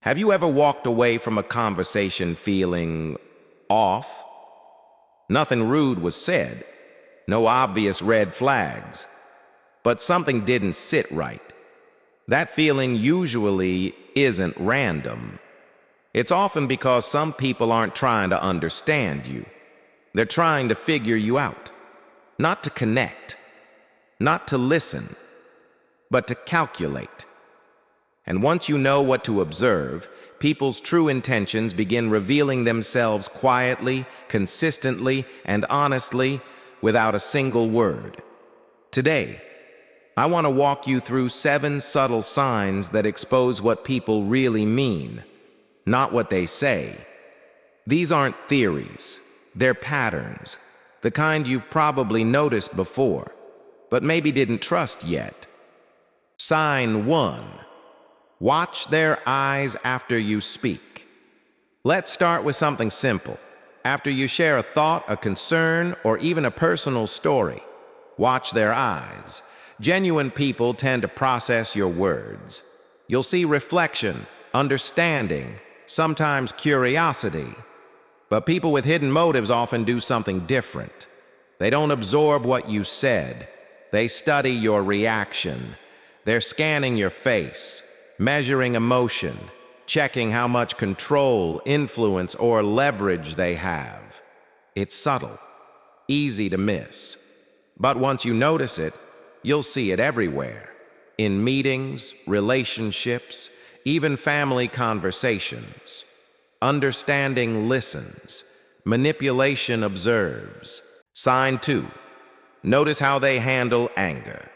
Have you ever walked away from a conversation feeling off? Nothing rude was said, no obvious red flags, but something didn't sit right. That feeling usually isn't random. It's often because some people aren't trying to understand you. They're trying to figure you out, not to connect, not to listen, but to calculate. And once you know what to observe, people's true intentions begin revealing themselves quietly, consistently, and honestly, without a single word. Today, I want to walk you through 7 subtle signs that expose what people really mean, not what they say. These aren't theories, they're patterns, the kind you've probably noticed before, but maybe didn't trust yet. Sign 1. Watch their eyes after you speak. Let's start with something simple. After you share a thought, a concern, or even a personal story, watch their eyes. Genuine people tend to process your words. You'll see reflection, understanding, sometimes curiosity. But people with hidden motives often do something different. They don't absorb what you said. They study your reaction. They're scanning your face, measuring emotion, checking how much control, influence, or leverage they have. It's subtle, easy to miss. But once you notice it, you'll see it everywhere. In meetings, relationships, even family conversations. Understanding listens. Manipulation observes. Sign 2. Notice how they handle anger.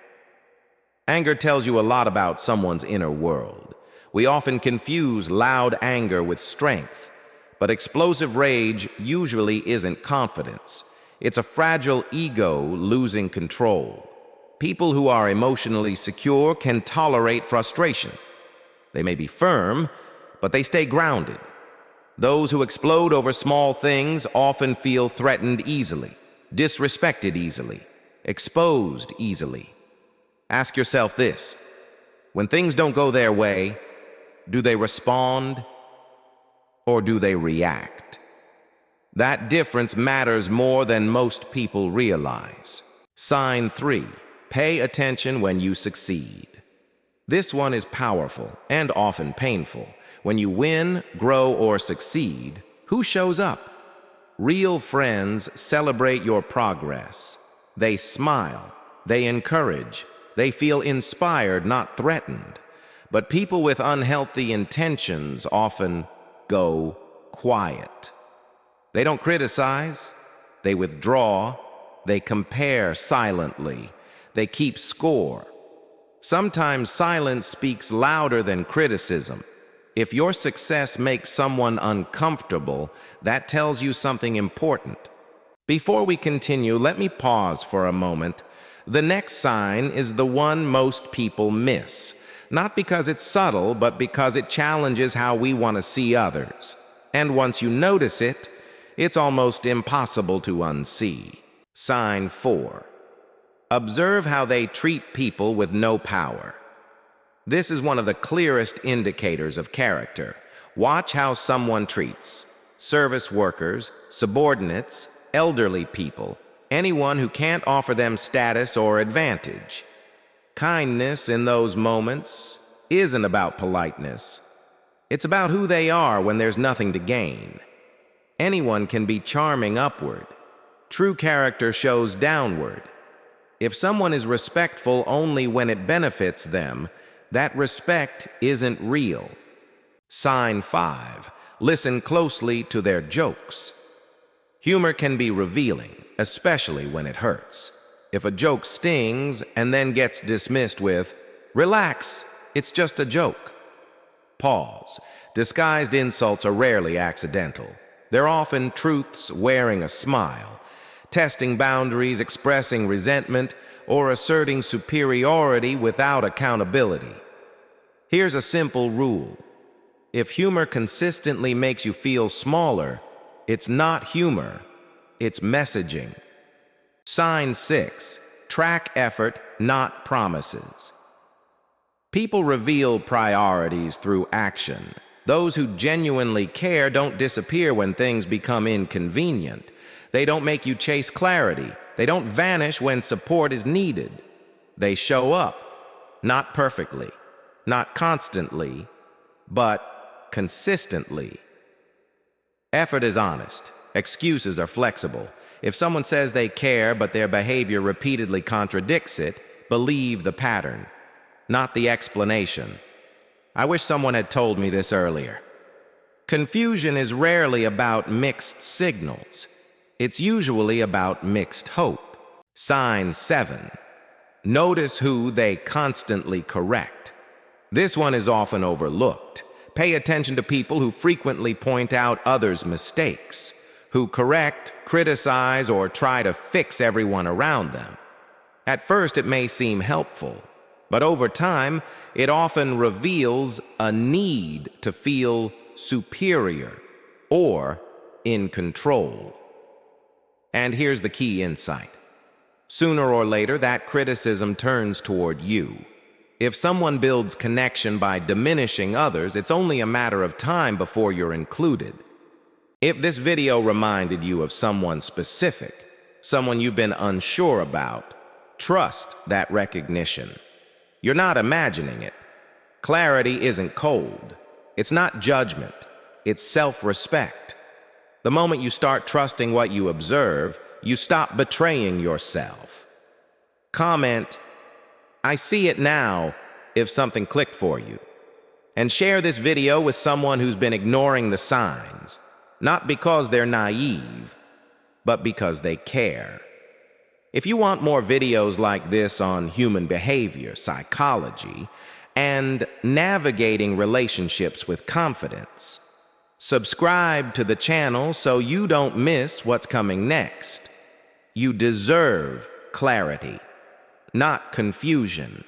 Anger tells you a lot about someone's inner world. We often confuse loud anger with strength, but explosive rage usually isn't confidence. It's a fragile ego losing control. People who are emotionally secure can tolerate frustration. They may be firm, but they stay grounded. Those who explode over small things often feel threatened easily, disrespected easily, exposed easily. Ask yourself this: when things don't go their way, do they respond or do they react? That difference matters more than most people realize. Sign 3. Pay attention when you succeed. This one is powerful and often painful. When you win, grow, or succeed, who shows up? Real friends celebrate your progress. They smile. They encourage. They feel inspired, not threatened. But people with unhealthy intentions often go quiet. They don't criticize. They withdraw. They compare silently. They keep score. Sometimes silence speaks louder than criticism. If your success makes someone uncomfortable, that tells you something important. Before we continue, let me pause for a moment. The next sign is the one most people miss, not because it's subtle, but because it challenges how we want to see others. And once you notice it, it's almost impossible to unsee. Sign 4. Observe how they treat people with no power. This is one of the clearest indicators of character. Watch how someone treats service workers, subordinates, elderly people, anyone who can't offer them status or advantage. Kindness in those moments isn't about politeness. It's about who they are when there's nothing to gain. Anyone can be charming upward. True character shows downward. If someone is respectful only when it benefits them, that respect isn't real. Sign 5. Listen closely to their jokes. Humor can be revealing, especially when it hurts. If a joke stings and then gets dismissed with, "Relax, it's just a joke." Pause. Disguised insults are rarely accidental. They're often truths wearing a smile, testing boundaries, expressing resentment, or asserting superiority without accountability. Here's a simple rule. If humor consistently makes you feel smaller, it's not humor, it's messaging. Sign 6. Track effort, not promises. People reveal priorities through action. Those who genuinely care don't disappear when things become inconvenient. They don't make you chase clarity. They don't vanish when support is needed. They show up, not perfectly, not constantly, but consistently. Effort is honest. Excuses are flexible. If someone says they care but their behavior repeatedly contradicts it, believe the pattern, not the explanation. I wish someone had told me this earlier. Confusion is rarely about mixed signals. It's usually about mixed hope. Sign 7. Notice who they constantly correct. This one is often overlooked. Pay attention to people who frequently point out others' mistakes, who correct, criticize, or try to fix everyone around them. At first, it may seem helpful, but over time, it often reveals a need to feel superior or in control. And here's the key insight. Sooner or later, that criticism turns toward you. If someone builds connection by diminishing others, it's only a matter of time before you're included. If this video reminded you of someone specific, someone you've been unsure about, trust that recognition. You're not imagining it. Clarity isn't cold. It's not judgment. It's self-respect. The moment you start trusting what you observe, you stop betraying yourself. Comment, "I see it now," if something clicked for you. And share this video with someone who's been ignoring the signs, not because they're naive, but because they care. If you want more videos like this on human behavior, psychology, and navigating relationships with confidence, subscribe to the channel so you don't miss what's coming next. You deserve clarity, not confusion.